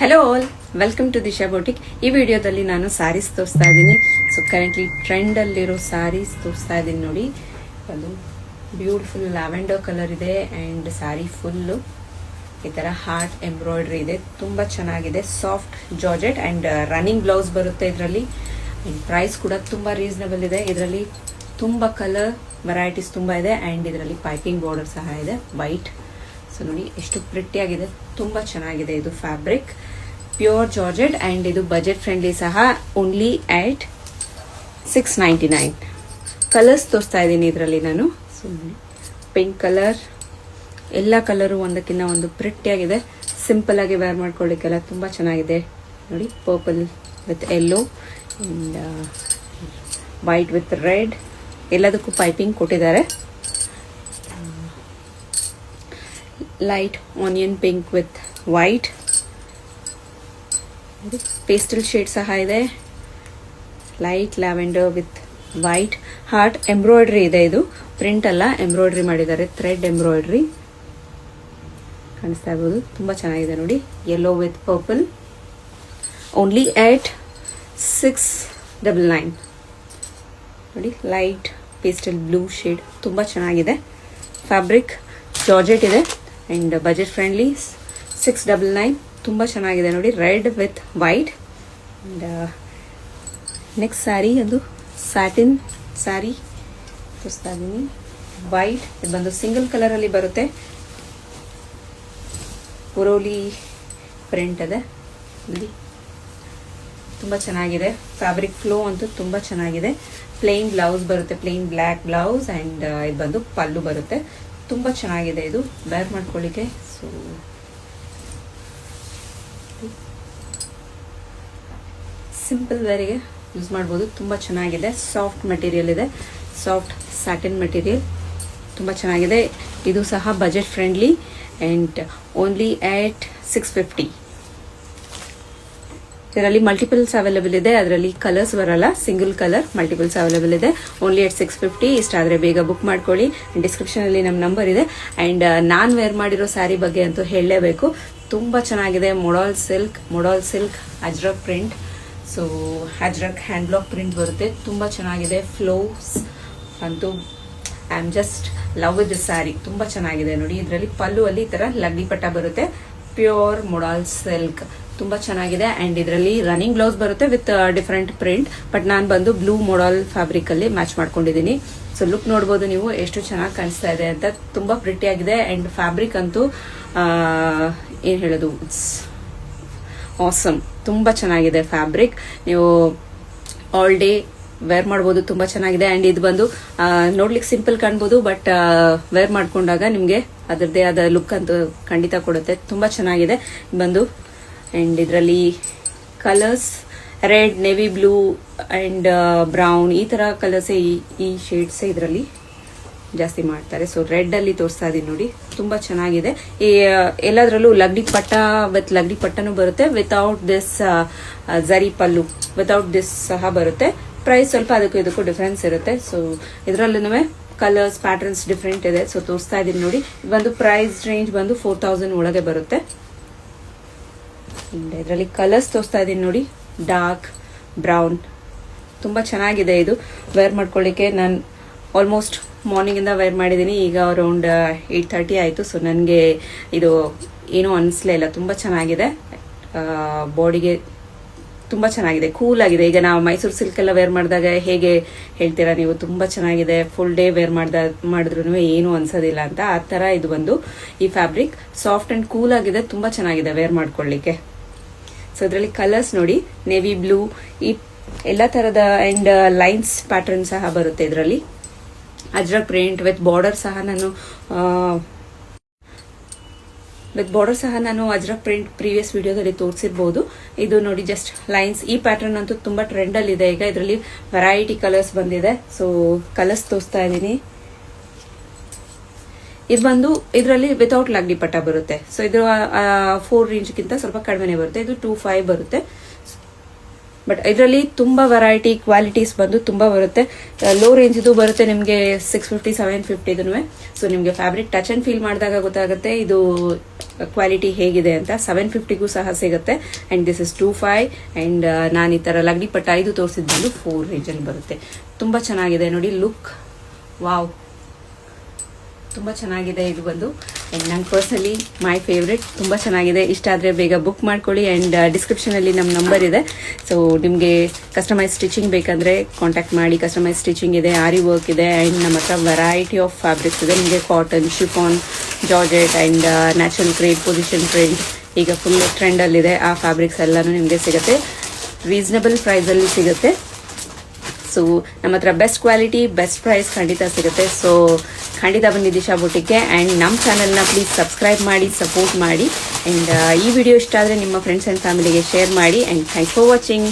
Hello all, welcome to Disha boutique. ಈ ವಿಡಿಯೋದಲ್ಲಿ ನಾನು ಸ್ಯಾರೀಸ್ ತೋರಿಸ್ತಾ ಇದ್ದೀನಿ. ಸೊ ಕರೆಂಟ್ಲಿ ಟ್ರೆಂಡಲ್ಲಿರೋ ಸ್ಯಾರೀಸ್ ತೋರಿಸ್ತಾ ಇದ್ದೀನಿ ನೋಡಿ. ಅದು ಬ್ಯೂಟಿಫುಲ್ ಲ್ಯಾವೆಂಡರ್ ಕಲರ್ ಇದೆ ಆ್ಯಂಡ್ ಸ್ಯಾರಿ ಫುಲ್ಲು ಈ ಥರ ಹಾರ್ಟ್ ಎಂಬ್ರಾಯ್ಡ್ರಿ ಇದೆ. ತುಂಬ ಚೆನ್ನಾಗಿದೆ. Soft georgette and running blouse ಬರುತ್ತೆ ಇದರಲ್ಲಿ. ಆ್ಯಂಡ್ ಪ್ರೈಸ್ ಕೂಡ ತುಂಬ ರೀಸನಬಲ್ ಇದೆ. ಇದರಲ್ಲಿ ತುಂಬ ಕಲರ್ ವೆರೈಟೀಸ್ ತುಂಬ ಇದೆ ಆ್ಯಂಡ್ ಇದರಲ್ಲಿ ಪೈಪಿಂಗ್ ಬಾರ್ಡರ್ ಸಹ ಇದೆ ವೈಟ್. ಸೊ ನೋಡಿ ಎಷ್ಟು ಪ್ರಿಟ್ಟಿಯಾಗಿದೆ, ತುಂಬ ಚೆನ್ನಾಗಿದೆ. ಇದು ಫ್ಯಾಬ್ರಿಕ್ ಪ್ಯೂರ್ ಜಾರ್ಜೆಟ್ ಆ್ಯಂಡ್ ಇದು ಬಜೆಟ್ ಫ್ರೆಂಡ್ಲಿ ಸಹ. ಓನ್ಲಿ ಆಟ್ $699. ಕಲರ್ಸ್ ತೋರಿಸ್ತಾ ಇದ್ದೀನಿ ಇದರಲ್ಲಿ ನಾನು. ಸೊ ಪಿಂಕ್ ಕಲರ್, ಎಲ್ಲ ಕಲರು ಒಂದಕ್ಕಿಂತ ಒಂದು ಪ್ರಿಟ್ಟಿಯಾಗಿದೆ. ಸಿಂಪಲ್ ಆಗಿ ವೇರ್ ಮಾಡ್ಕೊಳ್ಳಿಕ್ಕೆಲ್ಲ ತುಂಬ ಚೆನ್ನಾಗಿದೆ ನೋಡಿ. Purple with yellow and white with red, ಎಲ್ಲದಕ್ಕೂ ಪೈಪಿಂಗ್ ಕೊಟ್ಟಿದ್ದಾರೆ. Light onion pink with white, pastel shade ಸಹ ಇದೆ. Light lavender with white, heart embroidery ಇದೆ. ಇದು ಪ್ರಿಂಟ್ ಅಲ್ಲ, ಎಂಬ್ರಾಯ್ಡ್ರಿ ಮಾಡಿದ್ದಾರೆ, ಥ್ರೆಡ್ ಎಂಬ್ರಾಯ್ಡ್ರಿ ಕಾಣಿಸ್ತಾ ಇರ್ಬೋದು. ತುಂಬ ಚೆನ್ನಾಗಿದೆ ನೋಡಿ. ಯೆಲ್ಲೋ ವಿತ್ ಪರ್ಪಲ್, ಓನ್ಲಿ ಆಟ್ $699 ನೋಡಿ. ಲೈಟ್ ಪೇಸ್ಟಲ್ ಬ್ಲೂ ಶೇಡ್, ತುಂಬ ಚೆನ್ನಾಗಿದೆ. ಫ್ಯಾಬ್ರಿಕ್ ಜಾರ್ಜೆಟ್ ಇದೆ ಆ್ಯಂಡ್ ಬಜೆಟ್ ಫ್ರೆಂಡ್ಲಿ. $699 ತುಂಬ ಚೆನ್ನಾಗಿದೆ ನೋಡಿ. Red with white. And next sari ಅದು ಸ್ಯಾಟಿನ್ ಸ್ಯಾರಿ ತೋರಿಸ್ತಾ ಇದ್ದೀನಿ. ವೈಟ್, ಇದು ಬಂದು ಸಿಂಗಲ್ ಕಲರಲ್ಲಿ ಬರುತ್ತೆ. ಪುರೋಲಿ ಪ್ರಿಂಟ್ ಇದೆ ನೋಡಿ. ತುಂಬ ಚೆನ್ನಾಗಿದೆ. ಫ್ಯಾಬ್ರಿಕ್ ಫ್ಲೋ ಅಂತೂ ತುಂಬ ಚೆನ್ನಾಗಿದೆ. ಪ್ಲೇನ್ ಬ್ಲೌಸ್ ಬರುತ್ತೆ, ಪ್ಲೇನ್ ಬ್ಲ್ಯಾಕ್ ಬ್ಲೌಸ್ ಆ್ಯಂಡ್ ಇದು ಬಂದು ಪಲ್ಲು ಬರುತ್ತೆ. ತುಂಬ ಚೆನ್ನಾಗಿದೆ ಇದು ವೇರ್ ಮಾಡ್ಕೊಳ್ಳಿಕ್ಕೆ. ಸೊ ಸಿಂಪಲ್ ವೇರಿಗೆ ಯೂಸ್ ಮಾಡ್ಬೋದು. ತುಂಬ ಚೆನ್ನಾಗಿದೆ. ಸಾಫ್ಟ್ ಮೆಟೀರಿಯಲ್ ಇದೆ, ಸಾಫ್ಟ್ ಸ್ಯಾಟಿನ್ ಮೆಟೀರಿಯಲ್, ತುಂಬ ಚೆನ್ನಾಗಿದೆ. ಇದು ಸಹ ಬಜೆಟ್ ಫ್ರೆಂಡ್ಲಿ ಆ್ಯಂಡ್ ಓನ್ಲಿ ಆಟ್ $650. ಇದರಲ್ಲಿ ಮಲ್ಟಿಪಲ್ಸ್ ಅವೈಲೇಬಲ್ ಇದೆ. ಅದರಲ್ಲಿ ಕಲರ್ಸ್ ಬರಲ್ಲ, ಸಿಂಗಲ್ ಕಲರ್ ಮಲ್ಟಿಪಲ್ಸ್ ಅವೈಲೇಬಲ್ ಇದೆ. Only at $650. ಇಷ್ಟಾದರೆ ಬೇಗ ಬುಕ್ ಮಾಡ್ಕೊಳ್ಳಿ. ಡಿಸ್ಕ್ರಿಪ್ಷನಲ್ಲಿ ನಮ್ಮ ನಂಬರ್ ಇದೆ. ಆ್ಯಂಡ್ ನಾನು ವೇರ್ ಮಾಡಿರೋ ಸ್ಯಾರಿ ಬಗ್ಗೆ ಅಂತೂ ಹೇಳಲೇಬೇಕು, ತುಂಬ ಚೆನ್ನಾಗಿದೆ. Modal silk Ajrakh print. So Ajrakh hand block print ಬರುತ್ತೆ. ತುಂಬ ಚೆನ್ನಾಗಿದೆ. ಫ್ಲೋಸ್ ಅಂತೂ I am just love with this sari. ತುಂಬ ಚೆನ್ನಾಗಿದೆ ನೋಡಿ. ಇದರಲ್ಲಿ ಪಲ್ಲು ಅಲ್ಲಿ ಈ ಥರ ಲಗ್ಡಿ ಪಟ್ಟ ಬರುತ್ತೆ. ಪ್ಯೂರ್ ಮೊಡಾಲ್ ಸಿಲ್ಕ್, ತುಂಬ ಚೆನ್ನಾಗಿದೆ. ಆ್ಯಂಡ್ ಇದರಲ್ಲಿ ರನ್ನಿಂಗ್ ಬ್ಲೌಸ್ ಬರುತ್ತೆ ವಿತ್ ಡಿಫರೆಂಟ್ ಪ್ರಿಂಟ್. ಬಟ್ ನಾನು ಬಂದು ಬ್ಲೂ ಮೊಡಾಲ್ ಫ್ಯಾಬ್ರಿಕ್ ಅಲ್ಲಿ ಮ್ಯಾಚ್ ಮಾಡ್ಕೊಂಡಿದ್ದೀನಿ. ಸೊ ಲುಕ್ ನೋಡ್ಬೋದು ನೀವು ಎಷ್ಟು ಚೆನ್ನಾಗಿ ಕಾಣಿಸ್ತಾ ಇದೆ ಅಂತ. ತುಂಬ ಪ್ರಿಟಿಯಾಗಿದೆ. ಆ್ಯಂಡ್ ಫ್ಯಾಬ್ರಿಕ್ ಅಂತೂ ಏನು ಹೇಳೋದು, ಇಟ್ಸ್ ಆಸಮ್. ತುಂಬ ಚೆನ್ನಾಗಿದೆ ಫ್ಯಾಬ್ರಿಕ್. ನೀವು ಆಲ್ ಡೇ ವೇರ್ ಮಾಡ್ಬೋದು. ತುಂಬ ಚೆನ್ನಾಗಿದೆ. ಆ್ಯಂಡ್ ಇದು ಬಂದು ನೋಡ್ಲಿಕ್ಕೆ ಸಿಂಪಲ್ ಕಾಣ್ಬೋದು, ಬಟ್ ವೇರ್ ಮಾಡ್ಕೊಂಡಾಗ ನಿಮಗೆ ಅದರದ್ದೇ ಆದ ಲುಕ್ ಅಂತೂ ಖಂಡಿತ ಕೊಡುತ್ತೆ. ತುಂಬ ಚೆನ್ನಾಗಿದೆ ಬಂದು. ಆ್ಯಂಡ್ ಇದರಲ್ಲಿ colours red, navy blue and brown, ಈ ಥರ ಕಲರ್ಸೇ, ಈ ಶೇಡ್ಸೇ ಇದರಲ್ಲಿ ಜಾಸ್ತಿ ಮಾಡ್ತಾರೆ. ಸೊ ರೆಡ್ ಅಲ್ಲಿ ತೋರಿಸ್ತಾ ಇದೀನಿ ನೋಡಿ. ತುಂಬ ಚೆನ್ನಾಗಿದೆ. ಈ ಎಲ್ಲದರಲ್ಲೂ ಲಗ್ಡಿ ಪಟ್ಟ ವಿತ್ ಲಗ್ಡಿ ಪಟ್ಟನೂ ಬರುತ್ತೆ. Without this zari pallu, without this ಸಹ ಬರುತ್ತೆ. ಪ್ರೈಸ್ ಸ್ವಲ್ಪ ಅದಕ್ಕೂ ಇದಕ್ಕೂ ಡಿಫ್ರೆನ್ಸ್ ಇರುತ್ತೆ. ಸೊ ಇದರಲ್ಲೂ ಕಲರ್ಸ್ ಪ್ಯಾಟರ್ನ್ಸ್ ಡಿಫ್ರೆಂಟ್ ಇದೆ. ಸೊ ತೋರಿಸ್ತಾ ಇದೀನಿ ನೋಡಿ. ಒಂದು ಪ್ರೈಸ್ ರೇಂಜ್ ಬಂದು 4000 ಒಳಗೆ ಬರುತ್ತೆ. ಇದರಲ್ಲಿ ಕಲರ್ಸ್ ತೋರಿಸ್ತಾ ಇದೀನಿ ನೋಡಿ. ಡಾರ್ಕ್ ಬ್ರೌನ್, ತುಂಬ ಚೆನ್ನಾಗಿದೆ. ಇದು ವೇರ್ ಮಾಡ್ಕೊಳ್ಳಿಕ್ಕೆ ನಾನು ಆಲ್ಮೋಸ್ಟ್ ಮಾರ್ನಿಂಗಿಂದ ವೇರ್ ಮಾಡಿದ್ದೀನಿ. ಈಗ ಅರೌಂಡ್ 8:30 ಆಯಿತು. ಸೊ ನನಗೆ ಇದು ಏನೂ ಅನಿಸ್ಲೇ ಇಲ್ಲ. ತುಂಬ ಚೆನ್ನಾಗಿದೆ. ಬಾಡಿಗೆ ತುಂಬ ಚೆನ್ನಾಗಿದೆ, ಕೂಲ್ ಆಗಿದೆ. ಈಗ ನಾವು ಮೈಸೂರು ಸಿಲ್ಕ್ ಎಲ್ಲ ವೇರ್ ಮಾಡಿದಾಗ ಹೇಗೆ ಹೇಳ್ತೀರಾ ನೀವು, ತುಂಬ ಚೆನ್ನಾಗಿದೆ, ಫುಲ್ ಡೇ ವೇರ್ ಮಾಡಿದ್ರೂ ಏನೂ ಅನ್ಸೋದಿಲ್ಲ ಅಂತ. ಆ ಥರ ಇದು ಬಂದು ಈ ಫ್ಯಾಬ್ರಿಕ್ ಸಾಫ್ಟ್ ಆ್ಯಂಡ್ ಕೂಲ್ ಆಗಿದೆ. ತುಂಬ ಚೆನ್ನಾಗಿದೆ ವೇರ್ ಮಾಡ್ಕೊಳ್ಳಿಕ್ಕೆ. ಸೊ ಇದರಲ್ಲಿ ಕಲರ್ಸ್ ನೋಡಿ. ನೇವಿ ಬ್ಲೂ, ಈ ಎಲ್ಲ ಥರದ ಆ್ಯಂಡ್ ಲೈನ್ಸ್ ಪ್ಯಾಟರ್ನ್ ಸಹ ಬರುತ್ತೆ ಇದರಲ್ಲಿ. ಅಜ್ರಕ್ ಪ್ರಿಂಟ್ ವಿತ್ ಬಾರ್ಡರ್ ಸಹ ನಾನು ಅಜ್ರಕ್ ಪ್ರಿಂಟ್ ಪ್ರೀವಿಯಸ್ ವಿಡಿಯೋದಲ್ಲಿ ತೋರಿಸಿರ್ಬೋದು. ಇದು ನೋಡಿ ಜಸ್ಟ್ ಲೈನ್ಸ್. ಈ ಪ್ಯಾಟರ್ನ್ ಅಂತೂ ತುಂಬ ಟ್ರೆಂಡಲ್ಲಿ ಇದೆ ಈಗ. ಇದರಲ್ಲಿ ವೆರೈಟಿ ಕಲರ್ಸ್ ಬಂದಿದೆ. ಸೊ ಕಲರ್ಸ್ ತೋರಿಸ್ತಾ ಇದ್ದೀನಿ. ಇದು ಬಂದು ಇದರಲ್ಲಿ ವಿತೌಟ್ ಲಗ್ಡಿ ಪಟ್ಟ ಬರುತ್ತೆ. ಸೊ ಇದು 4 ರೇಂಜ್ಗಿಂತ ಸ್ವಲ್ಪ ಕಡಿಮೆನೇ ಬರುತ್ತೆ. ಇದು 25 ಬರುತ್ತೆ. ಬಟ್ ಇದರಲ್ಲಿ ತುಂಬ ವೆರೈಟಿ ಕ್ವಾಲಿಟೀಸ್ ಬಂದು ತುಂಬ ಬರುತ್ತೆ. ಲೋ ರೇಂಜ್ ಇದು ಬರುತ್ತೆ ನಿಮಗೆ 650 750 ಇದನ್ನು. ಸೊ ನಿಮಗೆ ಫ್ಯಾಬ್ರಿಕ್ ಟಚ್ ಅಂಡ್ ಫೀಲ್ ಮಾಡಿದಾಗ ಗೊತ್ತಾಗುತ್ತೆ ಇದು ಕ್ವಾಲಿಟಿ ಹೇಗಿದೆ ಅಂತ. 750ಗೂ ಸಹ ಸಿಗುತ್ತೆ. And this is 25. ಅಂಡ್ ನಾನು ಈ ತರ ಲಗ್ಡಿ ಪಟ್ಟ 5 ತೋರಿಸಿದ್ ಬಂದು 4 ರೇಂಜಲ್ಲಿ ಬರುತ್ತೆ. ತುಂಬಾ ಚೆನ್ನಾಗಿದೆ ನೋಡಿ ಲುಕ್. ವಾವ್, ತುಂಬ ಚೆನ್ನಾಗಿದೆ ಇದು ಬಂದು. ಆ್ಯಂಡ್ ನಂಗೆ ಪರ್ಸನಲಿ ಮೈ ಫೇವ್ರೆಟ್. ತುಂಬ ಚೆನ್ನಾಗಿದೆ. ಇಷ್ಟ ಆದರೆ ಬೇಗ ಬುಕ್ ಮಾಡ್ಕೊಳ್ಳಿ. ಆ್ಯಂಡ್ ಡಿಸ್ಕ್ರಿಪ್ಷನಲ್ಲಿ ನಮ್ಮ ನಂಬರ್ ಇದೆ. ಸೊ ನಿಮಗೆ ಕಸ್ಟಮೈಸ್ ಸ್ಟಿಚಿಂಗ್ ಬೇಕಂದರೆ ಕಾಂಟ್ಯಾಕ್ಟ್ ಮಾಡಿ. ಕಸ್ಟಮೈಸ್ ಸ್ಟಿಚಿಂಗ್ ಇದೆ, ಆರಿ ವರ್ಕ್ ಇದೆ, ಆ್ಯಂಡ್ ನಮ್ಮ ಹತ್ರ ವೆರೈಟಿ ಆಫ್ ಫ್ಯಾಬ್ರಿಕ್ಸ್ ಇದೆ. ನಿಮಗೆ cotton, chiffon, georgette and natural crepe, position print ಈಗ ಫುಲ್ ಟ್ರೆಂಡಲ್ಲಿದೆ. ಆ ಫ್ಯಾಬ್ರಿಕ್ಸ್ ಎಲ್ಲನೂ ನಿಮಗೆ ಸಿಗುತ್ತೆ. ರೀಸನಬಲ್ ಪ್ರೈಸಲ್ಲಿ ಸಿಗುತ್ತೆ. ಸೊ ನಮ್ಮ ಹತ್ರ ಬೆಸ್ಟ್ ಕ್ವಾಲಿಟಿ, ಬೆಸ್ಟ್ ಪ್ರೈಸ್ ಖಂಡಿತ ಸಿಗುತ್ತೆ. ಸೊ ಖಂಡಿತ ಬನ್ನಿ ದಿಶಾ ಬುಟಿಕ್ಗೆ. ಆ್ಯಂಡ್ ನಮ್ಮ ಚಾನಲ್ನ ಪ್ಲೀಸ್ ಸಬ್ಸ್ಕ್ರೈಬ್ ಮಾಡಿ, ಸಪೋರ್ಟ್ ಮಾಡಿ. ಆ್ಯಂಡ್ ಈ ವಿಡಿಯೋ ಇಷ್ಟ ಆದರೆ ನಿಮ್ಮ ಫ್ರೆಂಡ್ಸ್ ಆ್ಯಂಡ್ ಫ್ಯಾಮಿಲಿಗೆ ಶೇರ್ ಮಾಡಿ. And thanks for watching.